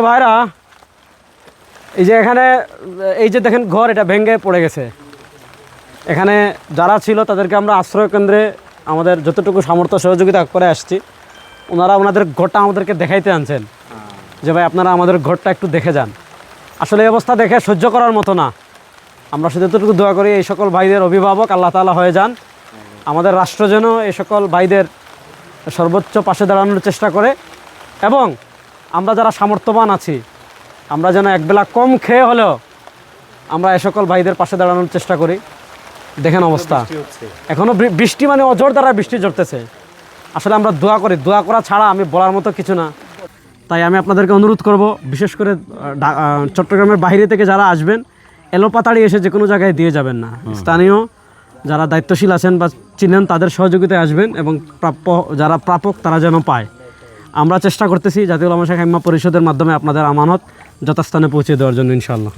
ভাইরা এই যে এখানে এই যে দেখেন ঘর এটা ভেঙে পড়ে গেছে। এখানে যারা ছিল তাদেরকে আমরা আশ্রয় কেন্দ্রে আমাদের যতটুকু সামর্থ্য সহযোগিতা করে আসছি। ওনারা ওনাদের ঘরটা আমাদেরকে দেখাইতে আনছেন যে ভাই আপনারা আমাদের ঘরটা একটু দেখে যান। আসলে এই অবস্থা দেখে সহ্য করার মতো না। আমরা শুধু এতটুকু দোয়া করি এই সকল ভাইদের অভিভাবক আল্লাহ তাআলা হয়ে যান, আমাদের রাষ্ট্র যেন এই সকল ভাইদের সর্বোচ্চ পাশে দাঁড়ানোর চেষ্টা করে এবং আমরা যারা সামর্থ্যবান আছি আমরা যেন একবেলা কম খেয়ে হলেও আমরা এ সকল ভাইদের পাশে দাঁড়ানোর চেষ্টা করি। দেখেন অবস্থা, এখনও বৃষ্টি মানে অজর দ্বারা বৃষ্টি ঝরতেছে। আসলে আমরা দোয়া করি, দোয়া করা ছাড়া আমি বলার মতো কিছু না। তাই আমি আপনাদেরকে অনুরোধ করব, বিশেষ করে চট্টগ্রামের বাইরে থেকে যারা আসবেন এলোপাতাড়ি এসে যে কোনো জায়গায় দিয়ে যাবেন না। স্থানীয় যারা দায়িত্বশীল আছেন বা চিনেন তাদের সহযোগিতায় আসবেন এবং প্রাপ্য যারা প্রাপক তারা যেন পায়। আমরা চেষ্টা করতেছি জাতীয় উলামা শাখা ইমাম পরিষদের মাধ্যমে আপনাদের আমানত যথাস্থানে পৌঁছে দেওয়ার জন্য ইনশাআল্লাহ।